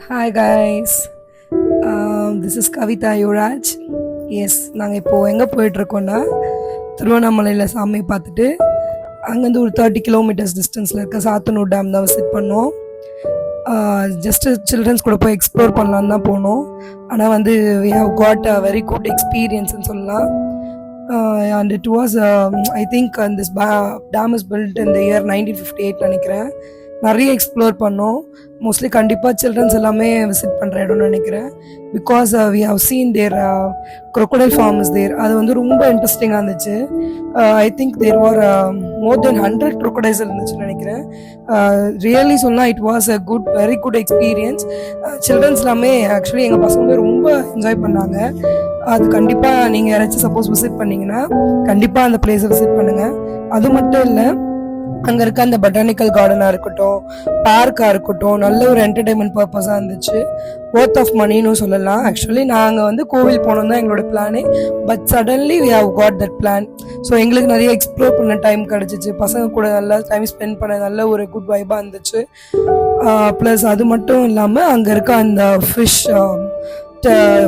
Hi guys, this is Kavitha Yuvaraj. Yes, நாங்கள் இப்போது எங்கே போயிட்டுருக்கோன்னா திருவண்ணாமலையில் சாமி பார்த்துட்டு அங்கேருந்து ஒரு 30 கிலோமீட்டர்ஸ் டிஸ்டன்ஸில் இருக்க சாத்தனூர் டேம் தான் விசிட் பண்ணோம். ஜஸ்ட்டு சில்ட்ரன்ஸ் கூட போய் எக்ஸ்ப்ளோர் பண்ணலான்னு தான் போனோம். ஆனால் வந்து we have got a very good எக்ஸ்பீரியன்ஸ்னு சொல்லலாம். And it was I think this dam is built in the year 1958 நினைக்கிறேன். நிறைய எக்ஸ்ப்ளோர் பண்ணோம். மோஸ்ட்லி கண்டிப்பாக சில்ட்ரன்ஸ் எல்லாமே விசிட் பண்ணுற இடம்னு நினைக்கிறேன். Because we have seen there crocodile farm is there. அது வந்து ரொம்ப இன்ட்ரெஸ்டிங்காக இருந்துச்சு. I think there are more then 100 crocodiles இருந்துச்சுன்னு நினைக்கிறேன். ரியலி சொன்னால் it was a very good experience. Childrens எல்லாமே ஆக்சுவலி எங்கள் பசங்க ரொம்ப என்ஜாய் பண்ணாங்க. அது கண்டிப்பாக நீங்கள் யாராச்சும் சப்போஸ் விசிட் பண்ணிங்கன்னா கண்டிப்பாக அந்த பிளேஸை விசிட் பண்ணுங்கள். அது மட்டும் இல்லை, அங்கே இருக்க அந்த பொட்டானிக்கல் கார்டனாக இருக்கட்டும், பார்க்காக இருக்கட்டும், நல்ல ஒரு என்டர்டைன்மெண்ட் பர்பஸாக இருந்துச்சு. ஒர்த் ஆஃப் மணின்னு சொல்லலாம். ஆக்சுவலி நாங்கள் வந்து கோவில் போனோம் தான் எங்களோட பிளானே. But suddenly we have got that plan. So எங்களுக்கு நிறைய எக்ஸ்ப்ளோர் பண்ண டைம் கிடச்சிச்சு. பசங்க கூட நல்லா டைம் ஸ்பெண்ட் பண்ண நல்ல ஒரு குட் வைபாக இருந்துச்சு. ப்ளஸ் அது மட்டும் இல்லாமல் அங்கே இருக்க அந்த ஃபிஷ்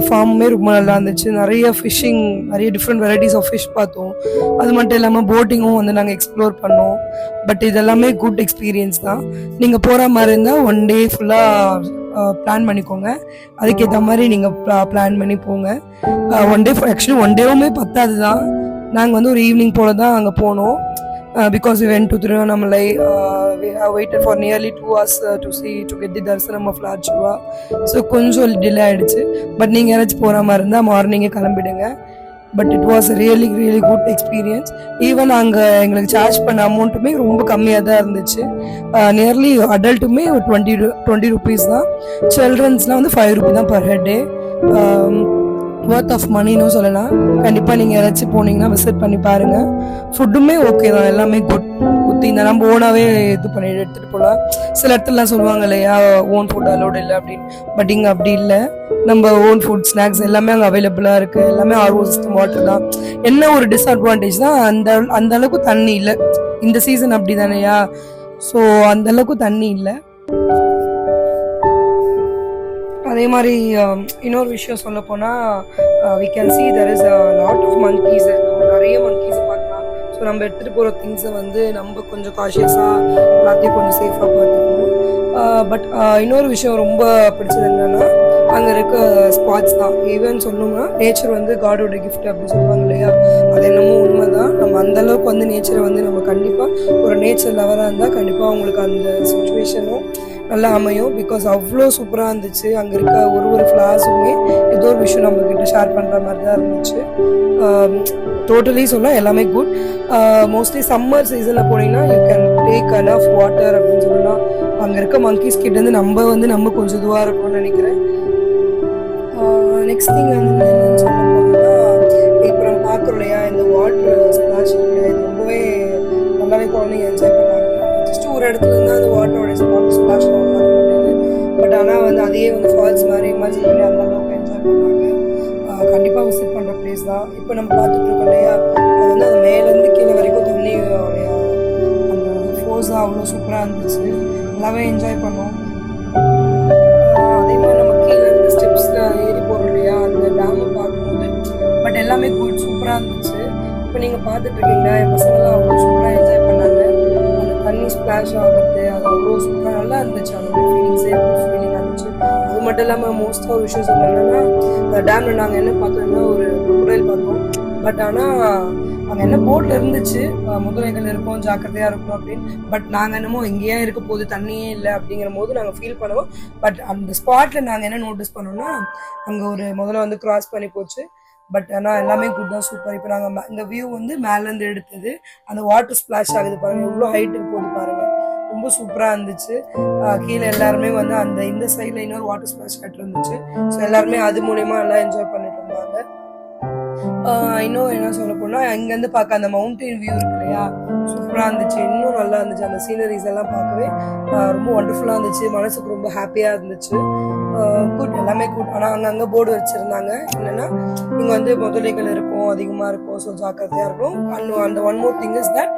ஃபார்முமே ரொம்ப நல்லா இருந்துச்சு. நிறைய ஃபிஷ்ஷிங், நிறைய டிஃப்ரெண்ட் வெரைட்டிஸ் ஆஃப் ஃபிஷ் பார்த்தோம். அது மட்டும் இல்லாமல் போட்டிங்கும் வந்து நாங்கள் எக்ஸ்ப்ளோர் பண்ணோம். பட் இதெல்லாமே குட் எக்ஸ்பீரியன்ஸ் தான். நீங்கள் போகிற மாதிரி இருந்தால் 1 டே ஃபுல்லாக பிளான் பண்ணிக்கோங்க. அதுக்கேற்ற மாதிரி நீங்கள் பிளான் பண்ணி போங்க. 1 டே ஆக்சுவலி 1 டேவுமே பத்தாது தான். நாங்கள் வந்து ஒரு ஈவினிங் போல் தான் அங்கே போனோம். Because we went to Tiruvannamalai, we have waited for nearly 2 hours to get the darshanam of Lord Shiva. So கொஞ்சம் டிலே ஆகிடுச்சு. பட் நீங்கள் யாராச்சும் போகிற மாதிரி இருந்தால் மார்னிங்கே கிளம்பிடுங்க. But it was really good experience. Even அங்கே எங்களுக்கு சார்ஜ் பண்ண அமௌண்ட்டுமே ரொம்ப கம்மியாக தான் இருந்துச்சு. நியர்லி அடல்ட்டுமே 20 ருபீஸ் தான். சில்ட்ரன்ஸ்லாம் வந்து 5 ருபீஸ் தான் per head day. Worth of மணின்னு சொல்லலாம். கண்டிப்பாக நீங்கள் யாராச்சும் போனீங்கன்னா விசிட் பண்ணி பாருங்கள். ஃபுட்டுமே ஓகே தான், எல்லாமே குத்தி இந்த நம்ம ஓனாகவே இது பண்ணி எடுத்துகிட்டு போகலாம். சில இடத்துலலாம் சொல்லுவாங்க இல்லையா, ஓன் ஃபுட் அலோடு இல்லை அப்படின்னு. பட் இங்கே அப்படி இல்லை. நம்ம ஓன் ஃபுட், ஸ்நாக்ஸ் எல்லாமே அங்கே அவைலபிளாக இருக்குது. எல்லாமே RO சிஸ்டம் வாட்டர் தான். என்ன ஒரு டிஸ்அட்வான்டேஜ் தான், அந்த அளவுக்கு தண்ணி இல்லை. இந்த சீசன் அப்படி தானேயா, ஸோ அந்த அளவுக்கு தண்ணி இல்லை. அதே மாதிரி இன்னொரு விஷயம் சொல்ல போனால், we can see there is a lot of monkeys. நிறைய monkeys பார்க்கலாம். ஸோ நம்ம எடுத்துகிட்டு போகிற திங்ஸை வந்து நம்ம கொஞ்சம் காஷியஸாக எல்லாத்தையும் கொஞ்சம் சேஃபாக பார்த்துக்கணும். பட் இன்னொரு விஷயம் ரொம்ப பிடிச்சது என்னென்னா, அங்கே இருக்க ஸ்பாட்ஸ் தான். ஈவன் சொல்லணும்னா நேச்சர் வந்து காடோட கிஃப்ட் அப்படின்னு சொல்லுவாங்க இல்லையா, அது என்னமோ உண்மை தான். நம்ம அந்தளவுக்கு வந்து நேச்சரை வந்து நம்ம கண்டிப்பாக ஒரு நேச்சர் லவராக இருந்தால் கண்டிப்பாக அவங்களுக்கு அந்த சுச்சுவேஷனும் நல்லா அமையும். பிகாஸ் அவ்வளோ சூப்பராக இருந்துச்சு. அங்கே இருக்க ஒரு ஃப்ளார்ஸுமே ஏதோ ஒரு விஷயம் நம்மக்கிட்ட ஷேர் பண்ணுற மாதிரி தான் இருந்துச்சு. டோட்டலி சொன்னால் எல்லாமே குட். மோஸ்ட்லி சம்மர் சீசனில் போனீங்கன்னா you can take enough water அப்படின்னு சொல்லலாம். அங்கே இருக்க மங்கீஸ் கிட்டேருந்து நம்ம கொஞ்சம் இதுவாக இருக்கும்னு நினைக்கிறேன். நெக்ஸ்ட் திங் வந்து என்னன்னு சொல்ல போனோம்னா, இப்போ நம்ம பார்க்குறோம் இல்லையா, இந்த வாட்டர் ஸ்ப்ளாஷ் இல்லையா, இது ரொம்பவே நல்லாவே குழந்தைங்க என்ஜாய் பண்ணாங்க. ஜஸ்ட்டு ஒரு இடத்துல இருந்தால் அந்த வாட்டரோட ஸ்ப்ளாஷ் பார்க்க முடியுது. பட் ஆனால் வந்து அதையே வந்து ஃபால்ஸ் மாதிரி இமேஜின் பண்ணி அந்த அளவுக்கு என்ஜாய் பண்ணாங்க. கண்டிப்பாக விசிட் பண்ணுற பிளேஸ் தான். இப்போ நம்ம பார்த்துட்டு இருக்கோம் இல்லையா, அது வந்து அது மேலேருந்து கீழே வரைக்கும் தண்ணி அந்த ஃபோர்ஸாக அவ்வளோ சூப்பராக இருந்துச்சு. நல்லாவே என்ஜாய் பண்ணோம். அதே மாதிரி நம்ம கீழே இருந்து ஸ்டெப்ஸில் ஏறி போகிறோம் இல்லையா, அந்த டேமை பார்க்கும்போது பட் எல்லாமே குட் சூப்பராக இருந்துச்சு. இப்போ நீங்கள் பார்த்துட்டு இருக்கீங்களா, என் பசங்களாம் அவ்வளோ சூப்பராக என்ஜாய் பண்ணாங்க. அந்த தண்ணி ஸ்ப்ளாஷ் ஆகிறது அது அவ்வளோ சூப்பராக நல்லா இருந்துச்சு. அதோட ஃபீலிங்ஸே ஃபீலிங் இருந்துச்சு. அது மட்டும் இல்லாமல் மோஸ்ட்டாக ஒரு விஷயம் சொல்லணும்னா, அந்த டேமில் நாங்கள் என்ன பார்த்தோம்னா ஒரு crocodile பார்த்தோம். பட் ஆனால் அங்கே என்ன போட்டில் இருந்துச்சு, முதலைகள் இருக்கும், ஜாக்கிரதையாக இருக்கும் அப்படின்னு. பட் நாங்கள் என்னமோ எங்கேயா இருக்க போது, தண்ணியே இல்லை அப்படிங்கிற போது நாங்கள் ஃபீல் பண்ணுவோம். பட் அந்த ஸ்பாட்டில் நாங்கள் என்ன நோட்டீஸ் பண்ணோம்னா, அங்கே ஒரு முதல்ல வந்து கிராஸ் பண்ணி போச்சு. பட் ஆனால் எல்லாமே குட் தான், சூப்பர். இப்போ நாங்கள் இந்த வியூ வந்து மேலேருந்து எடுத்தது. அந்த வாட்டர் ஸ்ப்ளாஷ் ஆகுது பாருங்கள், எவ்வளோ ஹைட்டுக்கு போகுது பாருங்கள். ரொம்ப சூப்பராக இருந்துச்சு. கீழே எல்லாருமே வந்து இந்த சைடில் இன்னொரு வாட்டர் ஸ்ப்ளாஷ் கட்டு இருந்துச்சு. ஸோ எல்லாருமே அது மூலயமா நல்லா என்ஜாய் பண்ணிட்டு இருந்தாங்க. இன்னும் என்ன சொல்ல போனா இங்கேருந்து பார்க்க அந்த மவுண்டைன் வியூ இருக்கு இல்லையா, சூப்பராக இருந்துச்சு. இன்னும் நல்லா இருந்துச்சு. அந்த சீனரிஸ் எல்லாம் பார்க்கவே ரொம்ப ஒண்டர்ஃபுல்லாக இருந்துச்சு. மனசுக்கு ரொம்ப ஹாப்பியாக இருந்துச்சு. குட், எல்லாமே குட். ஆனால் அங்கங்கே போர்டு வச்சுருந்தாங்க என்னென்னா இங்கே வந்து முதலைகள் இருக்கும், அதிகமாக இருக்கும், ஸோ ஜாக்கிரதையாக இருக்கும். அந்த one more thing is that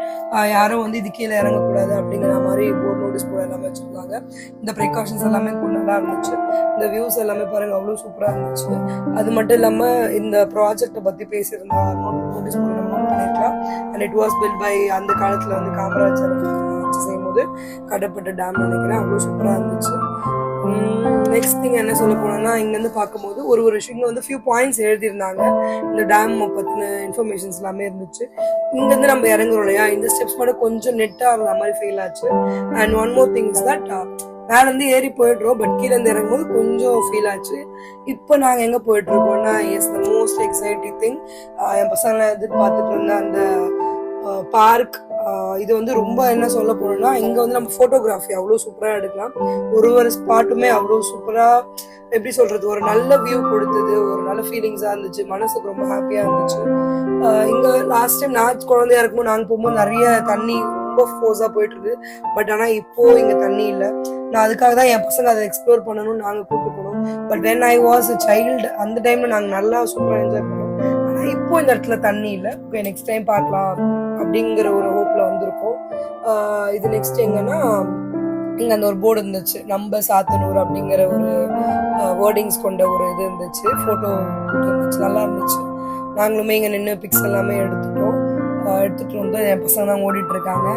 யாரும் வந்து இது கீழே இறங்கக்கூடாது அப்படிங்கிற மாதிரி போர்டு நோட்டீஸ் போர்டு எல்லாமே வச்சுருந்தாங்க. இந்த ப்ரிகாஷன்ஸ் எல்லாமே நல்லா இருந்துச்சு. இந்த வியூஸ் எல்லாமே பாருங்கள் அவ்வளோ சூப்பராக இருந்துச்சு. அது மட்டும் இல்லாமல் இந்த ப்ராஜெக்டை பற்றி பேசியிருந்தா நோட்டீஸ் போர்டு நம்ம நோட் பண்ணியிருக்கலாம். And it was built by அந்த காலத்தில் வந்து காமராஜர் வச்சு செய்யும்போது கட்டப்பட்ட டேம் நினைக்கிறேன். அவ்வளோ சூப்பராக இருந்துச்சு. நெக்ஸ்ட் திங் என்ன சொல்ல போனோம்னா இங்கேருந்து பார்க்கும்போது ஒரு விஷயம் இங்கே வந்து ஃபியூ பாயிண்ட்ஸ் எழுதியிருந்தாங்க. இந்த டேம் பற்றின இன்ஃபர்மேஷன்ஸ் எல்லாமே இருந்துச்சு. இங்கேருந்து நம்ம இறங்குறோம் இல்லையா, இந்த ஸ்டெப்ஸ் மட்டும் கொஞ்சம் நெட்டாக இருந்த மாதிரி ஃபீல் ஆச்சு. And one more thing is that மேலேருந்து ஏறி போயிடுறோம், பட் கீழே இருந்து இறங்கும்போது கொஞ்சம் ஃபீல் ஆச்சு. இப்போ நாங்கள் எங்கே போயிட்டு இருக்கோம்னா as the most exciting thing, என் பசங்களை எதிர்பார்த்துட்டு இருந்த அந்த பார்க். இது வந்து ரொம்ப என்ன சொல்ல போனோம்னா இங்கே வந்து நம்ம ஃபோட்டோகிராஃபி அவ்வளோ சூப்பராக எடுக்கலாம். ஒரு ஸ்பாட்டுமே அவ்வளோ சூப்பராக எப்படி சொல்றது, ஒரு நல்ல வியூ கொடுத்தது, ஒரு நல்ல ஃபீலிங்ஸாக இருந்துச்சு. மனசுக்கு ரொம்ப ஹாப்பியாக இருந்துச்சு. இங்கே லாஸ்ட் டைம் நான் குழந்தையா இருக்கும்போது நாங்கள் போகும்போது நிறைய தண்ணி ரொம்ப ஃபோர்ஸாக போயிட்டு இருக்கு. பட் ஆனால் இப்போ இங்கே தண்ணி இல்லை. நான் அதுக்காக தான் என் பசங்க அதை எக்ஸ்ப்ளோர் பண்ணணும்னு நாங்கள் கூப்பிட்டு போனோம். But when I was a child அந்த டைம்ல நாங்கள் நல்லா சூப்பராக என்ஜாய் பண்ணோம். ஆனால் இப்போ இந்த இடத்துல தண்ணி இல்லை. ஓகே, நெக்ஸ்ட் டைம் பார்க்கலாம் அப்படிங்கிற ஒரு ஹோப்ல வந்திருக்கோம். இது நெக்ஸ்ட் எங்கன்னா இங்கே அந்த ஒரு போர்டு இருந்துச்சு, நம்ம சாத்தனூர் அப்படிங்கிற ஒரு வேர்டிங்ஸ் கொண்ட ஒரு இது இருந்துச்சு, ஃபோட்டோ இருந்துச்சு, நல்லா இருந்துச்சு. நாங்களுமே இங்கே நின்று பிக்ஸ் எல்லாமே எடுத்துட்டு வந்து என் பசங்க தான் ஓடிட்டு இருக்காங்க.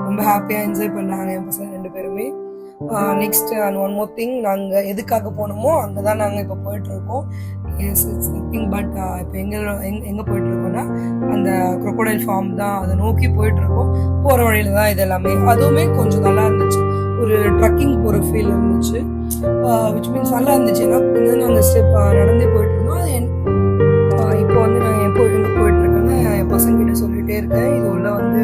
ரொம்ப ஹாப்பியாக என்ஜாய் பண்ணாங்க என் பசங்க 2 பேருமே. Next and one more thing, நாங்கள் எதுக்காக போனோமோ அங்கே தான் நாங்கள் இப்போ போயிட்டு இருக்கோம். எஸ், இட்ஸ் நத்திங் பட் இப்போ எங்கே போயிட்டு இருக்கோம்னா அந்த க்ரொக்கோடைல் ஃபார்ம் தான், அதை நோக்கி போயிட்டு இருக்கோம். போகிற வழியில தான் இது எல்லாமே. அதுவுமே கொஞ்சம் நல்லா இருந்துச்சு. ஒரு ட்ரக்கிங் போகிற ஃபீல் இருந்துச்சு, விச் மீன்ஸ் நல்லா இருந்துச்சு. ஏன்னா இங்கே நாங்கள் ஸ்டெப் நடந்தே போயிட்டு இருந்தோம். அது இப்போ வந்து நான் எங்கே போயிட்டு இருக்கேன்னா என் பசங்கிட்ட சொல்லிகிட்டே இருக்கேன், இது உள்ள வந்து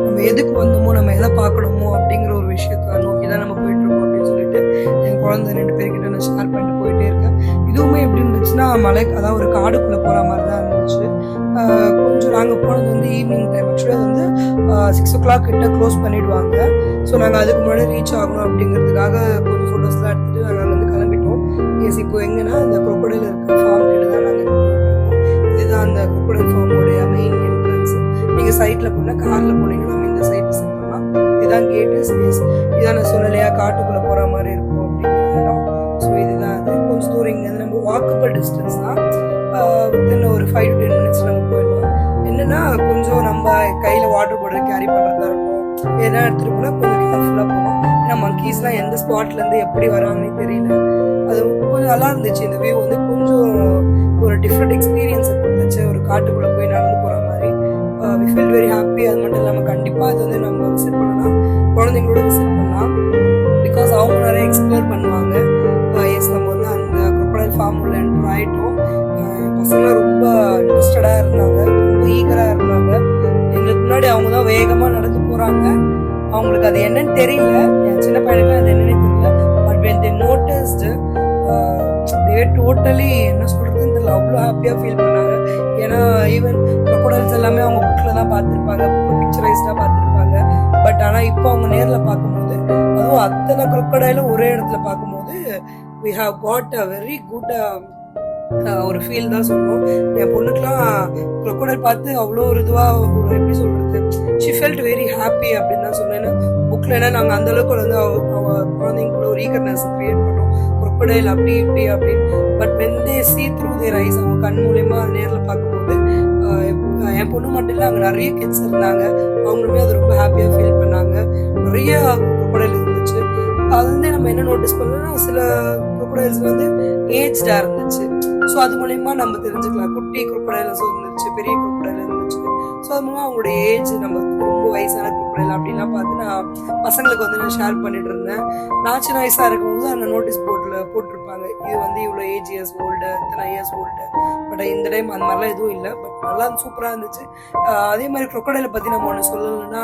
நம்ம எதுக்கு வந்தோமோ, நம்ம எதை பார்க்கணுமோ அப்படிங்கிற ஒரு விஷயத்த நோக்கி தான் நம்ம போயிட்டு இருக்கோம் அப்படின்னு சொல்லிட்டு என் குழந்தை 2 பேர்கிட்ட நான் ஷேர் பண்ணிட்டு போயிட்டே இருக்கேன். இதுவுமே எப்படி இருந்துச்சுன்னா அதாவது ஒரு காடுக்குள்ளே போகிற மாதிரி தான் இருந்துச்சு. கொஞ்சம் நாங்கள் போனது வந்து ஈவினிங் டைம். ஆக்சுவலாக வந்து 6 o'clock கிட்ட க்ளோஸ் பண்ணிடுவாங்க. ஸோ நாங்கள் அதுக்கு முன்னாடி ரீச் ஆகணும் அப்படிங்கிறதுக்காக கொஞ்சம் ஃபோட்டோஸ்லாம் எடுத்துகிட்டு நாங்கள் வந்து கிளம்பிட்டோம். எஸ், இப்போ எங்கன்னா அந்த க்ரொக்கோடைல் இருக்க ஃபார்ம் கிட்ட தான் நாங்கள் இதுதான் அந்த க்ரொக்கோடைல் ஃபார்மோடைய மெயின் என்ட்ரன்ஸ். நீங்கள் சைட்டில் போனால் காரில் போனீங்கன்னா நம்ம இந்த சைட்டில் செட் பண்ணலாம். இதுதான் கேட்டு. எஸ், இதான் நான் சொல்லலையா காட்டுக்குள்ளே போகிற மாதிரி இருக்கும் அப்படிங்கிற இடம். ஸோ இதுதான் அது. கொஞ்சம் தூரம் இங்கே நம்ம வாக்கபிள் டிஸ்டன்ஸ் தான். வித்தின் ஒரு 5 to 10 minutes நம்ம போயிடலாம். என்னன்னா கொஞ்சம் நம்ம கையில் வாட்டர் பாட்டில் கேரி பண்ணுறதா இருக்கும். ஏன்னா எடுத்துகிட்டு போனால் கொஞ்சம் கேர்ஃபுல்லாக போகணும். ஏன்னா மங்கீஸ்லாம் எந்த ஸ்பாட்லேருந்து எப்படி வராங்கன்னு தெரியல. அது கொஞ்சம் நல்லா இருந்துச்சு. இந்த வியூ வந்து கொஞ்சம் ஒரு டிஃப்ரெண்ட் எக்ஸ்பீரியன்ஸை கொடுத்துச்சு. ஒரு காட்டுக்குள்ளே போய் நடந்து போகிற மாதிரி வி ஃபீல் வெரி ஹாப்பி. அது மட்டும் இல்லாமல் கண்டிப்பாக அது வந்து நம்ம விசிட் பண்ணலாம், குழந்தைங்களோட விசிட் பண்ணலாம். பிகாஸ் அவங்க நிறைய எக்ஸ்ப்ளோர் பண்ணுவாங்க. எஸ், நம்ம வந்து அந்த க்ரொக்கோடைல் ஃபார்ம் உள்ள என்டர் ஆகிட்டோம். பசங்களாம் ரொம்ப இன்ட்ரெஸ்டடாக இருந்தாங்க, ரொம்ப ஈகராக இருந்தாங்க. எங்களுக்கு முன்னாடி அவங்க தான் வேகமாக நடந்து போகிறாங்க. அவங்களுக்கு அது என்னன்னு தெரியல, என் சின்ன பையனுக்குலாம் அது என்னன்னு தெரியல. But when they noticed they totally என்ன சொல்கிறதுன்னு தெரியல, அவ்வளோ ஹாப்பியாக ஃபீல் பண்ணாங்க. ஏன்னா ஈவன் க்ரொக்கோடைல்ஸ் எல்லாமே அவங்க புக்கில் தான் பார்த்துருப்பாங்க, பிக்சரைஸ்டாக பார்த்துருப்பாங்க. பட் ஆனால் இப்போ அவங்க நேரில் பார்க்கும்போது, அதுவும் அத்தனை க்ரொக்கோடைலும் ஒரே இடத்துல பார்க்கும்போது we have got a very good ஒரு ஃபீல் தான் சொல்லுவோம். என் பொண்ணுக்கெலாம் க்ரொக்கோடைல் பார்த்து அவ்வளோ ஒரு இதுவாக ஒரு எப்படி சொல்கிறது, ஷி ஃபெல்ட் வெரி ஹாப்பி அப்படின்னு தான் சொன்னேன். புக்கில் ஏன்னா நாங்கள் அந்தளவுக்கு வந்து அவங்க குழந்தைங்க கூட ஒரு ஈகர்னஸ் க்ரியேட் பண்ணோம், க்ரொக்கோடைல் அப்படி இப்படி அப்படின்னு. But when they see through their eyes, அவங்க கண் மூலயமா நேரில் பார்க்கும்போது என் பொண்ணு மட்டும் இல்லை, அங்கே நிறைய கிட்ஸ் இருந்தாங்க, அவங்களுமே அது ரொம்ப ஹாப்பியாக ஃபீல் பண்ணாங்க. நிறைய க்ரொக்கோடைல் இருந்துச்சு. அது வந்து நம்ம என்ன நோட்டீஸ் பண்ணோம்னா சில க்ரொக்கோடைல்ஸ் வந்து ஏஜ்டாக இருந்துச்சு. ஸோ அது மூலயமா நம்ம தெரிஞ்சுக்கலாம், குட்டி க்ரொக்கோடைல்ஸ் இருந்துச்சு, பெரிய க்ரொக்கோடைல் இருந்துச்சு. ஸோ அது மூலமாக அவங்களோட ஏஜ், நம்ம ரொம்ப வயசான க்ரொக்கோடைல் அப்படின்லாம் பார்த்து நான் பசங்களுக்கு வந்து நான் ஷேர் பண்ணிட்டு இருந்தேன். நான் சின்ன வயசாக இருக்கும்போது அந்த நோட்டீஸ் போர்டு போர்டில் போட்டிருப்பாங்க இது வந்து இவ்வளோ ஏஜ் இயர்ஸ் ஓல்டு இத்தனை இயர்ஸ் ஓல்டு. பட் இந்த டைம் அந்த மாதிரிலாம் எதுவும் இல்லை. பட் நல்லா சூப்பராக இருந்துச்சு. அதே மாதிரி crocodile பற்றி நம்ம ஒன்று சொல்லணும்னா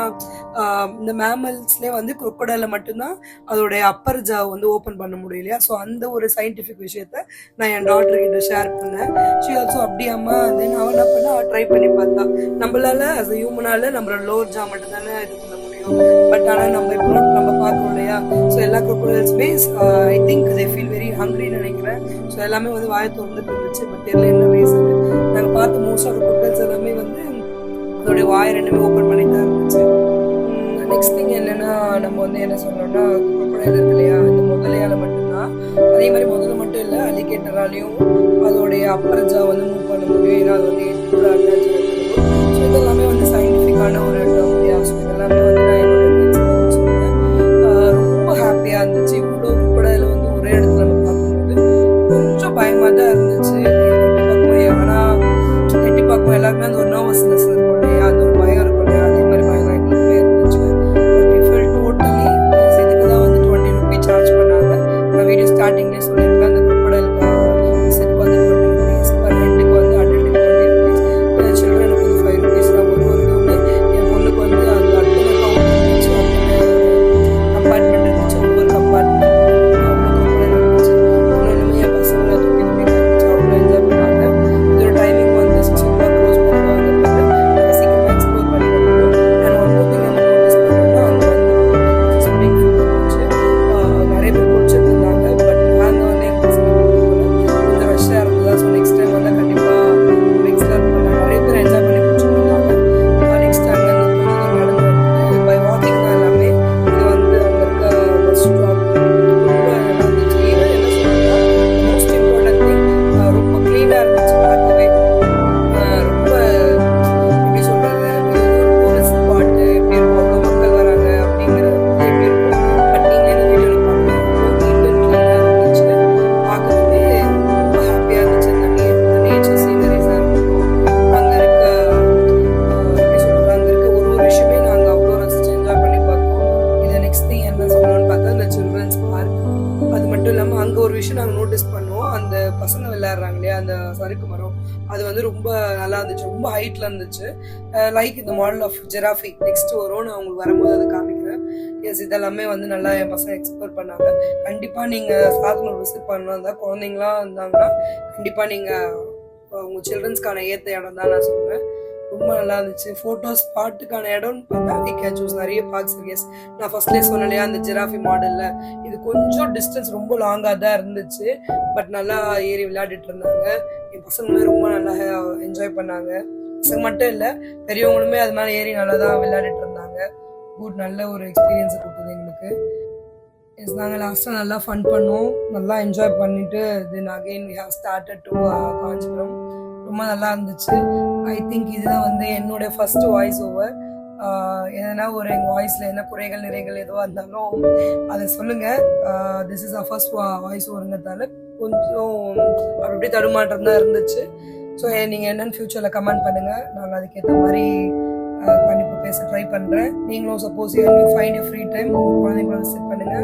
இந்த மேமல்ஸ்லேயே வந்து crocodile மட்டும்தான் அதோடைய அப்பர் ஜா வந்து ஓப்பன் பண்ண முடியலையா. ஸோ அந்த ஒரு சயின்டிஃபிக் விஷயத்த நான் என் டாக்டர் கிட்ட ஷேர் பண்ணேன். ஷி ஆல்சோ அப்படியாம்மா தென் அவன் என்ன பண்ணா ட்ரை பண்ணி பார்த்தா. நம்மளால அஸ் ஹியூமனால நம்மளோட லோவர் ஜா மட்டும் தானே இது பண்ண முடியும். பட் ஆனால் நம்ம இப்போ நம்ம பார்க்கணும் இல்லையா. ஸோ எல்லா crocodiles I think they feel very ஹங்க்ரின்னு நினைக்கிறேன். ஸோ எல்லாமே வந்து வாயை திறந்துட்டு இருந்துச்சு. பட் தெரியல என்ன ரீசன். நாங்கள் பார்த்த மோஸ்ட் ஆஃப் crocodiles எல்லாமே வந்து அதோடைய வாயை ரெண்டுமே ஓப்பன் பண்ணி தான் இருந்துச்சு. நெக்ஸ்ட் திங் என்னன்னா நம்ம வந்து என்ன சொல்லணும்னா crocodile இருக்கு இல்லையா இந்த முதலையால மட்டும்தான். அதே மாதிரி முதல்ல மட்டும் இல்லை அலிகேட்டராலையும் அதோடைய அப்பர் ஜா வந்து மூவ் பண்ண முடியும். ஏன்னா அது வந்து எட்டு அட்டாச் இருக்கும். ஸோ இதெல்லாமே வந்து சயின்டிஃபிக்கான ஒரு டேர்ம் இல்லையா. ஸோ இதெல்லாமே வந்து நான் என்னோட ஃப்ரெண்ட்ஸ் சொன்னேன். ரொம்ப ஹாப்பியாக இருந்துச்சு. இவ்வளோ crocodile வந்து ஒரே இடத்துல நம்ம பார்க்கும்போது கொஞ்சம் பயமாக தான் இருந்துச்சு. எட்டி பார்க்கும் ஆனால் எட்டி பார்க்கும் எல்லாருமே அந்த ஒரு நர்வஸ்னஸ் இருக்கும் இல்லையா. அந்த ஒரு பயம் இருக்கும் இல்லையா. அதே மாதிரி பயம் தான் எங்களுக்குமே இருந்துச்சு. பட் வி ஃபெல்ட் டோட்டலி இதுக்கு தான் வந்து 20 ரூபீ சார்ஜ் பண்ணாங்க. நான் வீடியோ ஸ்டார்டிங்லேயே சொல்லியிருக்கேன். அந்த crocodile விசிட்க்கு வந்து 20 ரூபீஸ், பர் ஹெட்டுக்கு வந்து அடல்ட்டுக்கு 20 ரூபீஸ், சில்ட்ரனுக்கு வந்து 5 ரூபீஸ். நான் ஒரு இதுவுமே என் பொண்ணுக்கு வந்து அந்த அட்டனை கவுண்ட் இருந்துச்சு. கம்பார்ட்மெண்ட் இருந்துச்சு. ஒவ்வொரு கம்பார்ட்மெண்ட் இருந்துச்சு. இன்னொன்றுமே என் பசங்க தூக்கி தூக்கி இருந்துச்சு. அவ்வளோ என்ஜாய் பண்ணாங்க. இதோட டைமிங் வந்து 6 o'clock க்ளோஸ் பண்ணுவாங்க. நாங்கள் சீக்கிரமாக எக்ஸ்ப்ளோர் பண்ணி வந்துட்டோம். அண்ட் ஒன் மோர் திங் நம்ம நோட்டீஸ் பண்ணோம்னா அங்கே வந்து ஸ்விம்மிங் பூல் இருந்துச்சு. நிறைய பேர் குளிச்சுட்டு இருந்தாங்க. பட் நாங்கள் வந்து எங்கள் பசங்க கொஞ்சம் ரஷ்ஷாக இருந்ததா. ஸோ நெக்ஸ்ட் டைம் வந்து கண்டிப்பாக ஒரு எக்ஸ்ப்ளோர் பண்ணாங்க. நிறைய பேர் என்ஜாய் பண்ணி குளிச்சுட்டு இருந்தாங்க. நெக்ஸ்ட் அங்கே கொஞ்சம் நடந்து வந்து பை வாக்கிங் தான் எல்லாமே. இது வந்து அங்கே இருக்க பஸ் ஸ்டாப் ரொம்ப நல்லா இருந்துச்சு. ஈவன் என்ன சொல்லணும்னா மோஸ்ட் இம்பார்ட்டன்ட் திங் ரொம்ப க்ளீனாக இருந்துச்சு பார்க்கவே. ரொம்ப எப்படி சொல்கிறது இது ஒரு டூரிஸ்ட் ஸ்பாட்டு எப்படி இருக்கும் அவ்வளோ மக்கள் வராங்க அப்படிங்கிறது எப்படி இருக்கும். பட் நீங்கள் இந்த வீடியோவில் பார்க்கலாம் ரொம்ப நீட் அண்ட் க்ளீனாக இருந்துச்சு. பார்க்கறதுமே ரொம்ப ஹாப்பியாக இருந்துச்சு. இந்த நேச்சர் சீனரிஸாக இருக்கட்டும் அங்கே இருக்க எப்படி சொல்கிறது அங்கே இருக்க ஒரு ஒரு விஷயமே நாங்கள் அவ்வளோ ரசிச்சு என்ஜாய் பண்ணி பார்த்தோம். இதை நெக்ஸ்ட் திங் என்ன சொல்லணும்னு பார்த்தா இந்த சில்ட்ரன்ஸ் பார்க். அது மட்டும் இல்லாமல் அங்கே ஒரு விஷயம் நாங்கள் நோட்டீஸ் பண்ணோம். அந்த பசங்க விளையாடுறாங்க இல்லையா அந்த சறுக்கு மரம் அது வந்து ரொம்ப நல்லா இருந்துச்சு. ரொம்ப ஹைட்டில் இருந்துச்சு. லைக் இந்த மாடல் ஆஃப் ஜெராஃபி நெக்ஸ்ட் வரும். நான் உங்களுக்கு வரும்போது அதை காமிக்கிறேன். எஸ் இதெல்லாமே வந்து நல்லா என் பசங்க எக்ஸ்ப்ளோர் பண்ணாங்க. கண்டிப்பாக நீங்கள் சாத்தனூர் விசிட் பண்ணலாம் இருந்தால் குழந்தைங்களாம் இருந்தாங்கன்னா கண்டிப்பாக நீங்கள் உங்கள் சில்ட்ரன்ஸ்க்கான ஏற்ற இடம் தான் நான் சொல்லுவேன். ரொம்ப நல்லா இருந்துச்சு. ஃபோட்டோஸ் பாட்டுக்கான இடம்னு பார்த்தா வி கேன் சூஸ். நிறைய பார்க்ஸ் இருக்கு. எஸ் நான் ஃபர்ஸ்ட்லேயே சொன்னலையா அந்த ஜிராஃபி மாடலில் இது கொஞ்சம் டிஸ்டன்ஸ் ரொம்ப லாங்காக தான் இருந்துச்சு. பட் நல்லா ஏறி விளையாடிட்டு இருந்தாங்க. என் பசங்களுமே ரொம்ப நல்லா என்ஜாய் பண்ணாங்க. பசங்க மட்டும் இல்லை பெரியவங்களுமே அது மேலே ஏறி நல்லா தான் விளையாடிட்டு இருந்தாங்க. குட் நல்ல ஒரு எக்ஸ்பீரியன்ஸை கொடுத்தது எங்களுக்கு. எஸ் நாங்கள் லாஸ்ட்டாக நல்லா ஃபன் பண்ணோம். நல்லா என்ஜாய் பண்ணிவிட்டு then again we have started to Kanchipuram. ரொம்ப நல்லா இருந்துச்சு. ஐ திங்க் இதுதான் வந்து என்னோட ஃபர்ஸ்ட் வாய்ஸ் ஓவர். எதனா ஒரு எங்கள் வாய்ஸில் என்ன குறைகள் நிறைகள் எதுவாக இருந்தாலும் அதை சொல்லுங்கள். This is a first voice ஓவருங்கிறதால கொஞ்சம் அப்படி தடுமாற்றம் தான் இருந்துச்சு. ஸோ நீங்கள் என்னென்னு ஃப்யூச்சரில் கமெண்ட் பண்ணுங்கள். நாங்கள் அதுக்கேற்ற மாதிரி கண்டிப்பாக பேச ட்ரை பண்ணுறேன். நீங்களும் suppose you find a free time குழந்தைங்கள விசிட் பண்ணுங்கள்.